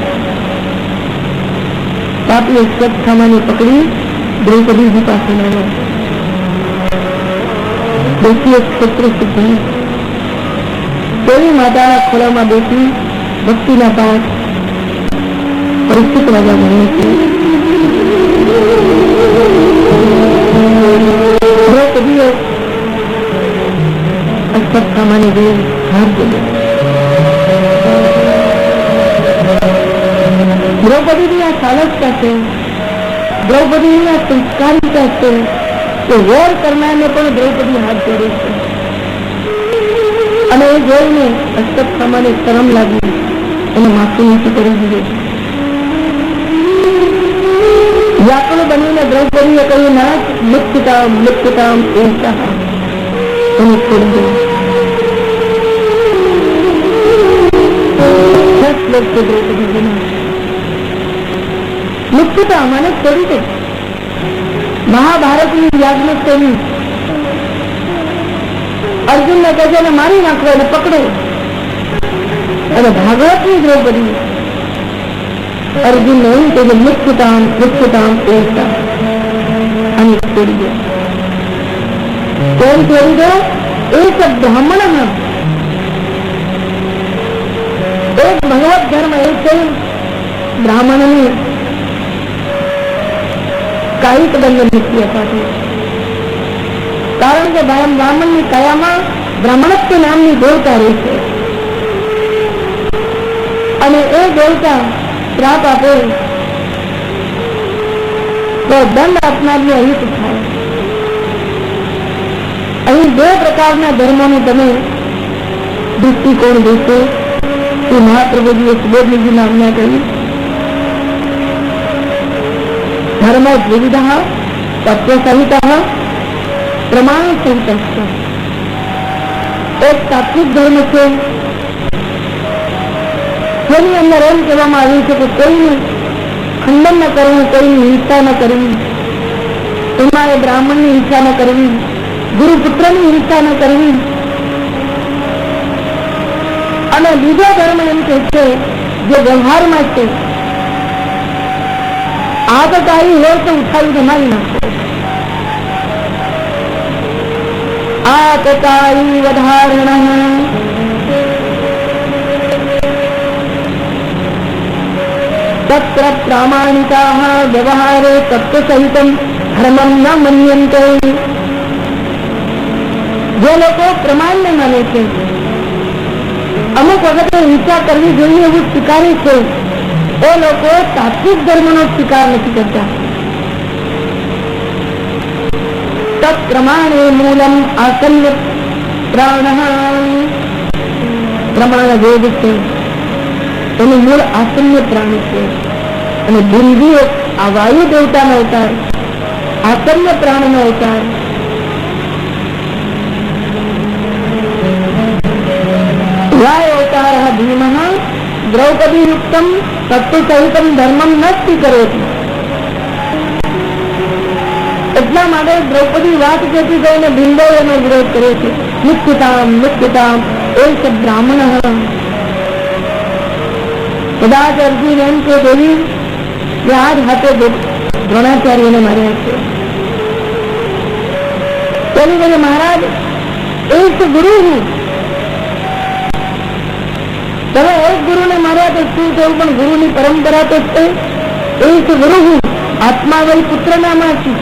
પાપી સત્ખામાને પકડી દ્રૌપદીજી પાસે લાવ્યો. બેસી ક્ષેત્ર સિદ્ધિ તેવી માતાના ખોળામાં બેસી ભક્તિના પાઠ પરિસ્થિત રાજા ભણે છે. દ્રૌપદીએ અશ્વત્થામાને જોઈ હાર જોડ્યો. દ્રૌપદીની આ સાલસતા છે, દ્રૌપદીની આ સંસ્કારિતા છે કે વોર કરનારને પણ દ્રૌપદી હાથ જોડે છે. અને એ જોઈને અશ્વત્થામાને શરમ લાગી, એને માથું નીચું કરી દીધું. વ્યાકુળ બનીને દ્રૌપદીએ કહ્યું, ના મુક્તતામ મુક્તતામ એસા, એને છોડી દો. દ્રૌપદીજીના મુક્તતા મને છોડી દે. મહાભારતની યાજ્ઞસેની અર્જુનને કહે છે મારી નાખો, એને પકડો. અને ભાગવતની દ્રૌપદી અર્જુન નહીં કે મુક્તતામ મુક્તતામ એસા, અને છોડી દો. કેમ છોડી દો? એક બ્રાહ્મણ, એક ભગવત ધર્મ એ છે બ્રાહ્મણની કાયિક દંડ મુક્તિ અપાતી. કારણ કે બ્રાહ્મણની કાયામાં બ્રાહ્મણત્વ નામની દેવતા રહે છે, અને એ દેવતા શ્રાપ આપે તો દંડ આપનારને અહિત થાય. અહીં 2 પ્રકારના ધર્મોનું તમે દૃષ્ટિકોણ દેશો એ મહાપ્રભુજીએ સુબોધજીના આજ્ઞા કરી. ધર્મ વિવિધ તત્વ સહિત પ્રમાણ સહિત. એક સાત્વિક ધર્મ છે જેની અંદર એમ કહેવામાં આવ્યું છે કે કોઈનું ખંડન ન કરવું, કોઈની હિંસા ન કરવી, એમાં એ બ્રાહ્મણની હિંસા ન કરવી, ગુરુપુત્રની હિંસા ન કરવી. અને બીજો ધર્મ એમ કે છે જે વ્યવહારમાં છે, આતતાઈ હોય તો ઉઠાવીને મારી નાખો. આતતાઈ વધારણ તત્ર પ્રામાણિકા વ્યવહારે તત્વ સહિતમ ધર્મમ ન મન્યન્તે. જે લોકો પ્રમાણને માને છે, અમુક વખતે હિંસા કરવી જોઈએ એવું સ્વીકારે છે, એ લોકો સાત્વિક ધર્મનો સ્વીકાર નથી કરતા. તત્ પ્રમાણે મૂલમ આસન્ન પ્રાણ. પ્રમાણ વેદ છે, એનું મૂળ આસન્ન પ્રાણ છે. અને બિંદુ આ વાયુ દેવતાનો અવતાર, આસન્ન પ્રાણનો અવતાર. વાય અવતાર ભીમ દ્રૌપદી યુક્તમ તત્વ સહિતમ ધર્મમ ન સ્વીકરોતિ. એટલા માટે દ્રૌપદી વાત કહેતી જઈને ભીંડો એનો વિરોધ કરે છે. મુક્તતામ મુક્તતામ એ બ્રાહ્મણ. કદાચ અર્જુન એમ કે દેવી કે આ જ હાથે દ્રોણાચાર્યને માર્યા છે. તેની વજે મહારાજ એક ગુરુ હું, તમે એક ગુરુને માર્યા તો શું થયું, પણ ગુરુની પરંપરા તો છે. એક ગુરુ હું આત્મા વય પુત્ર નામાથી.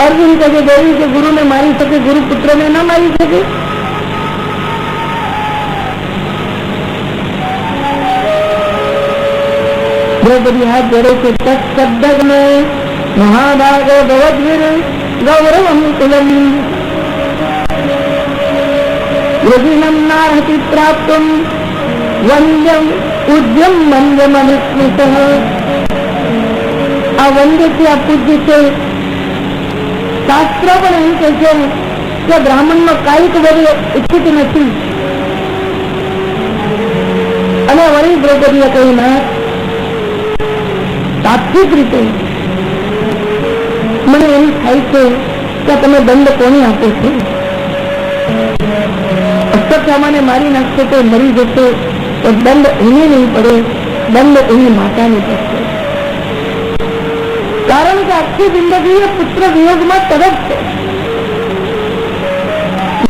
અર્જુન કહે દેવી કે ગુરુને મારી શકે, ગુરુ પુત્રને ના મારી શકે. द्रौपदी हाथ जोड़े से तत्शब्द में महाभागो भवद्वीर गौरवम कुलम यदीनम नार्हति प्राप्तुम वंद्यम उद्यम वंद्यम अनुस्मृतः। आ वंद्य से आ पूज्य से शास्त्र पण एम कहे छे કે બ્રાહ્મણમાં કાંઈક વળી ઇચ્છિત નથી અને વળી દ્રૌપદીએ કહ્યું ના તાત્વિક રીતે મને એમ થાય છે કે તમે દંડ કોને આપો છો? અશ્વત્થામાને મારી નાખશે તો મરી જશે તો દંડ એને નહીં પડે, દંડ એની માતાને પડશે. કારણ કે આખી જિંદગી એ પુત્ર વિયોગમાં તરફ છે.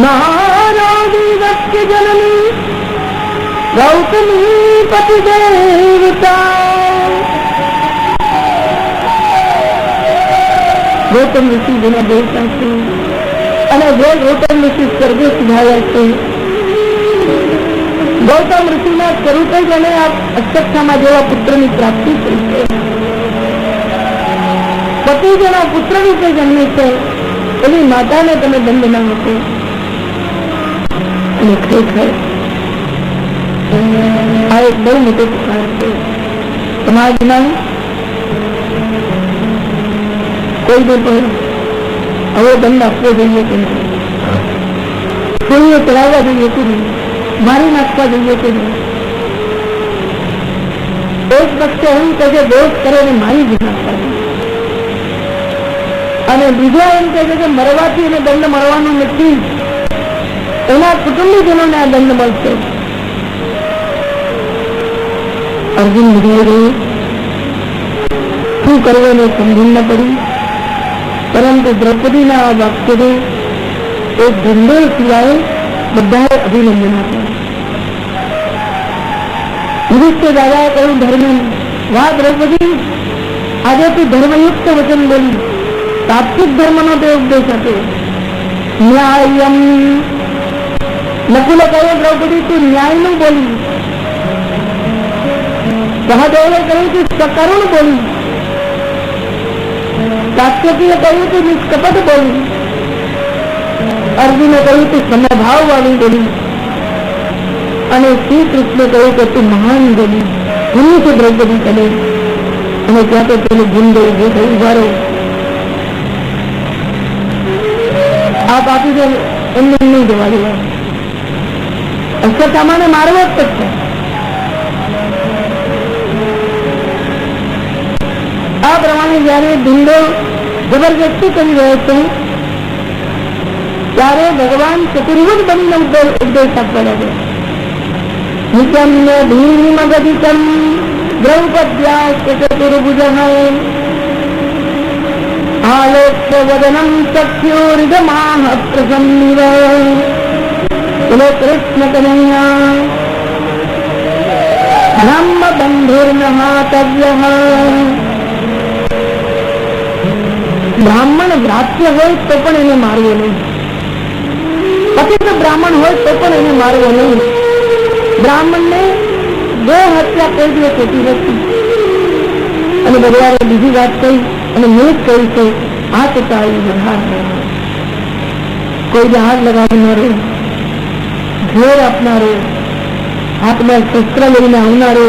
महारानी वक्य जननी गौतमी पति देवता गौतम ऋषि જેના દેવતા છે અને જે ગૌતમ ઋષિ સ્વર્ગે સુધાર્યા છે. ગૌતમ ઋષિના સ્વરૂપે જ એને આ અશ્વત્થામા જેવા પુત્રની પ્રાપ્તિ થઈ છે. પતિ જેના પુત્ર રૂપે જન્મે છે એની માતાને તમે દંડ ના આપો. અને ખરેખર આ એક બહુ મોટો પ્રકાર છે સમાજના. કોઈને પણ આવો દંડ આપવો જોઈએ કે નહીં, કોઈને ચડાવવા જોઈએ કે નહીં, મારી નાખવા જોઈએ કે નહીં. એક પક્ષે એમ કહે છે દોષ કરે ને મારી જ નાખવા જોઈએ, અને બીજા એમ કહે છે કે મરવાથી એને દંડ મળવાનો નથી, એના કુટુંબીજનોને આ દંડ મળશે. અર્જુન મુનિએ શું કરવું એને સમજી ન પડી, પરંતુ દ્રૌપદીના આ વાક્યને એક ધંધો સિવાય બધાએ અભિનંદન આપ્યા. યુધિષ્ઠિર દાદાએ કહ્યું ધર્મ, વાહ દ્રૌપદી, આજે તું ધર્મયુક્ત વચન બોલી, તાત્વિક ધર્મનો તે ઉપદેશ આપ્યો. ન્યાયમ, નકુલે કહ્યું દ્રૌપદી તું ન્યાયનું બોલી. સહદેવે કહ્યું તું સકરુણ બોલી. સાત્યકીએ કહ્યું તું નિષ્કપટ બોલી. અર્જુને કહ્યું તું સમભાવ વાળી બોલી. અને શ્રી કૃષ્ણે કહ્યું કે તું મહાન બોલી. ઘણી છે દ્રૌપદી કહે. અને ત્યાં તો પેલું ગુંડો જે થયું ઉભારો આપ આપી દે એમને નહીં જવા દેવા. અશ્વત્થામાને મારવો જ છે. આ પ્રમાણે જયારે ભીંડો જબરજસ્તી કરી રહ્યો છે ત્યારે ભગવાન ચતુર્ભુજ બનીને ઉપદેશ આપવા લાગ્યા. નિત્યમ ભીમગદિકમ દ્રૌપદ્યાસ્ત ચતુર્ભુજ આલોક્ય વદનમ ચક્ષુર્ગમાહ પ્રસન્નિવ બોલો કૃષ્ણ કનૈયા બ્રહ્મ બંધુર્નહાતવ્ય. બ્રાહ્મણ વ્રાત્ય હોય તો પણ એને મારવો નહીં, પતિત બ્રાહ્મણ હોય તો પણ એને મારવો નહીં. બ્રાહ્મણને બે હત્યા કોઈ દિવસ હોતી નથી. અને ભગવાને બીજી વાત કહી અને મેં જ કહ્યું છે હાથ ઉતારી વ્યવહાર કોઈને હાથ લગાવનારો, ઘેર આપનારો, હાથમાં શસ્ત્ર લઈને આવનારો,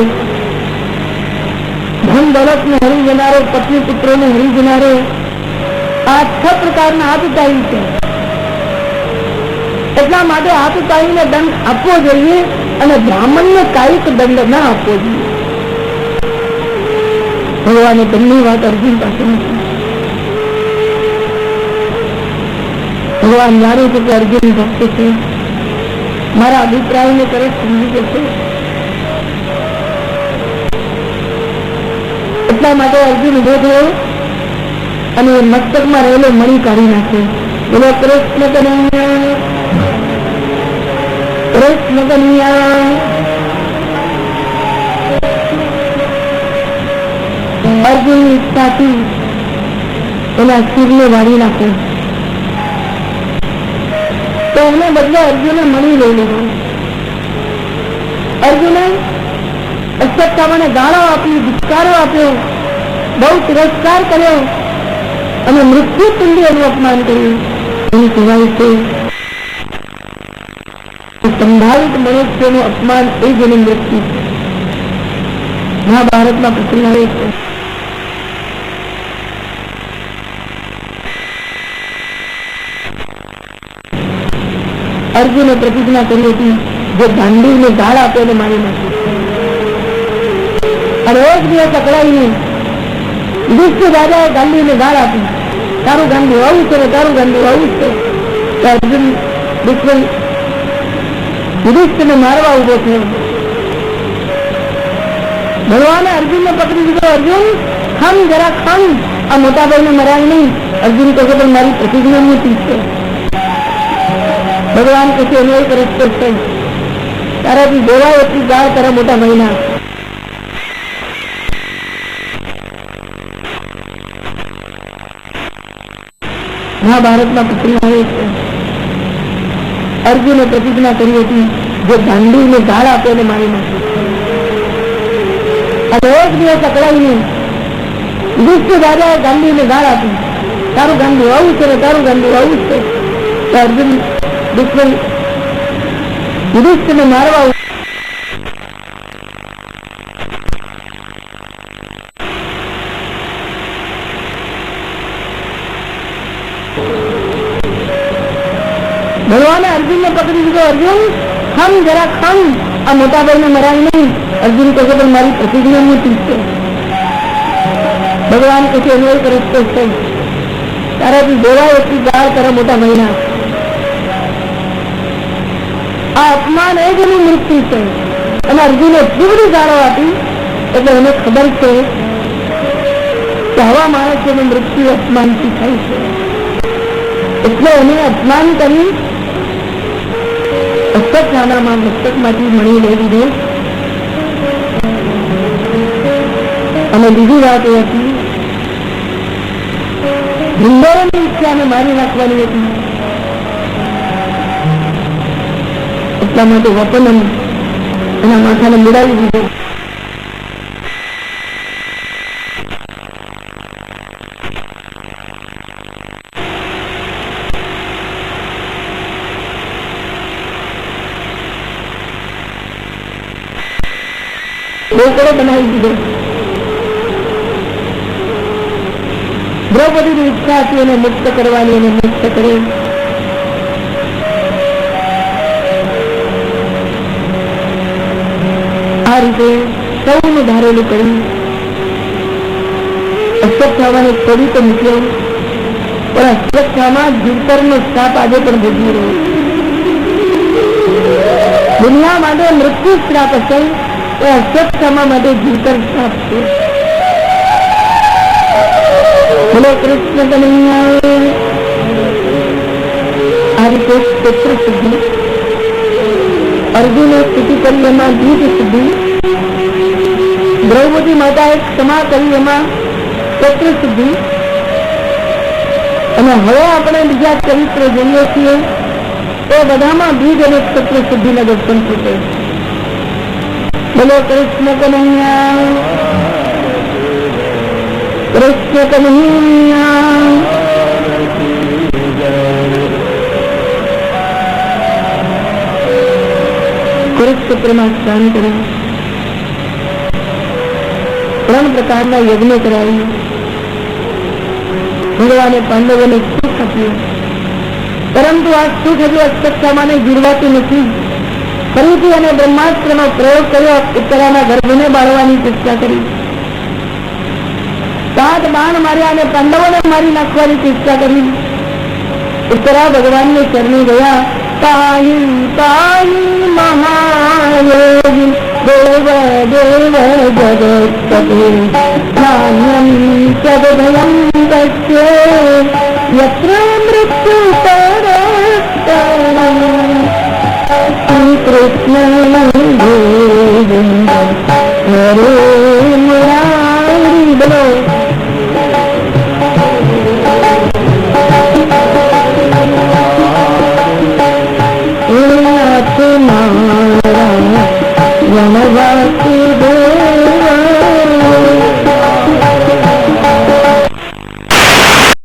ધન દોલતને હરી જનારો, પત્ની પુત્રોને હરી જનારો, આ 6 પ્રકારના હાથ ઉતારી છે. એટલા માટે હાથ ઉતારીને દંડ આપવો જોઈએ અને બ્રાહ્મણને કાંઈક દંડ ના આપવો જોઈએ. ભગવાને બંને વાત અર્જુન પાસે નથી. ભગવાન જાણે છે કે અર્જુન ભક્ત છે, મારા અભિપ્રાયને તરત સમજી જશે. એટલા માટે અર્જુન ઉભો થયો અને મસ્તકમાં રહેલો મણી કાઢી નાખ્યો. બોલો કૃષ્ણ કનૈયા કૃષ્ણ કનૈયા. અર્જુનની ઈચ્છાથી એના શિરને વાળી નાખ્યો. તો એને બદલે અર્જુને મણી લઈ લીધો. અર્જુને અશ્વત્થામાને ગાળો આપી, ધિક્કારો આપ્યો, બહુ તિરસ્કાર કર્યો અને મૃત્યુ તુલ્ય એનું અપમાન કર્યું. એનું કહેવાય છે સંભાવિત મનુષ્યનું અપમાન એ જ એનું મૃત્યુ છે. મહાભારતમાં પ્રસંગ આવે છે. અર્જુને પ્રતિજ્ઞા કરી હતી, જે ગાંડીવને ગાળ આપે એને મારી નાખે. અને એક દિવસ અકળાઈને યુધિષ્ઠિર રાજાએ ગાંડીવને ગાળ આપી, તારું ગાંડીવ આવું છે ને તારું ગાંડીવ આવું છે. અર્જુન દુશ્મન યુધિષ્ઠિરને મારવા ઉભો થયો. ભગવાને અર્જુનને પકડી દીધો. અર્જુન ખમ, જરા ખમ, આ મોટા ભાઈને મરાય નહીં. અર્જુન કહે પણ મારી પ્રતિજ્ઞા મોટી છે. ભગવાન કહે એનો એક રસ્તો છે, તારાથી દેવાય એટલી ગાળ તારા મોટા ભાઈના. મહાભારતમાં પ્રસંગ આવે છે. અર્જુને પ્રતિજ્ઞા કરી હતી, જે ગાંડીવને ગાળ આપે એને મારી નાખે. અને એક દિવસ અકળાઈને યુધિષ્ઠિર રાજાએ ગાંડીવને ગાળ આપી, તારું ગાંડીવ આવું છે ને તારું ગાંડીવ આવું છે. અર્જુન દુશ્મન યુધિષ્ઠિરને મારવા ભગવાને અર્જુનને પકડી દીધો. અર્જુન ખમ, જરા ખમ, આ મોટા ભાઈને મરાય નહીં. અર્જુન કહે પણ મારી પ્રતિજ્ઞા મોટી છે. ભગવાન કહે એનો એક રસ્તો છે, તારાથી દેવાય એટલી ગાળ તારા મોટા ભાઈના. આ અપમાન એ જ એનું મૃત્યુ છે. અને અર્જુને એટલી બધી ગાળો આપી એટલે એને ખબર છે કે આવા માણસોનું મૃત્યુ અપમાનથી થાય છે. એટલે એને અપમાન કરી અશ્વત્થામાના મસ્તકમાંથી મણી લઈ દીધો. અને બીજી વાત એ હતી, ભીંડોળની ઈચ્છાને મારી નાખવાની હતી. એટલા માટે વપનમ એના માથાને મિલાવી દીધો. બોકડો બનાવી દીધો. દ્રૌપદીની ઈચ્છા હતી એને મુક્ત કરવાની, એને મુક્ત કરી. આ રીતે સૌને ધારેલું કર્યું. અશ્વત્થામાને છોડી તો મૂક્યો, પણ અશ્વત્થામા જીવતરનો શ્રાપ આજે પણ ભોગવી રહ્યો. દુનિયા માટે મૃત્યુ શ્રાપ હશે, એ અશ્વત્થામા માટે જીવતર શ્રાપ છે. બોલો કૃષ્ણ કનૈયા. આ રીતે ક્ષેત્ર સિદ્ધિ, અર્જુને સ્થિતિ કરી એમાં જીત સિદ્ધિ, દ્રૌપદી માતાએ ક્ષમા કરી એમાં ક્ષેત્ર સિદ્ધિ. અને હવે આપણે બીજા ચરિત્ર જોઈએ છીએ તો બધામાં બીજ અને ક્ષેત્ર સિદ્ધિના દર્શન થશે. બોલો કૃષ્ણ કનૈયા. કૃષ્ણ કનૈયા. કુરુક્ષેત્રમાં સ્નાન કર્યું, 3 પ્રકારના યજ્ઞ કરાવ્યું, ભગવાને પાંડવોને સુખ આપ્યું. પરંતુ આ સુખ હજુ અશ્વત્થામાને જીરવાતું નથી. ફરીથી અને બ્રહ્માસ્ત્રનો પ્રયોગ કર્યો. ઉત્તરાના ગર્ભને બાળવાની ચેષ્ટા કરી. 7 બાણ માર્યા અને પાંડવોને મારી નાખવાની ચેષ્ટા કરી. ઉત્તરા ભગવાનને ચરણે ગયા. પાહી પાહી મહાયોગી દેવ દેવ જગત્પતે નાન્યં તદ્ભયં દસ્ય યત્ર મૃત્યુ પરસ્તરં શ્રી કૃષ્ણ ગોવિંદ હરે મુરારી. બોલો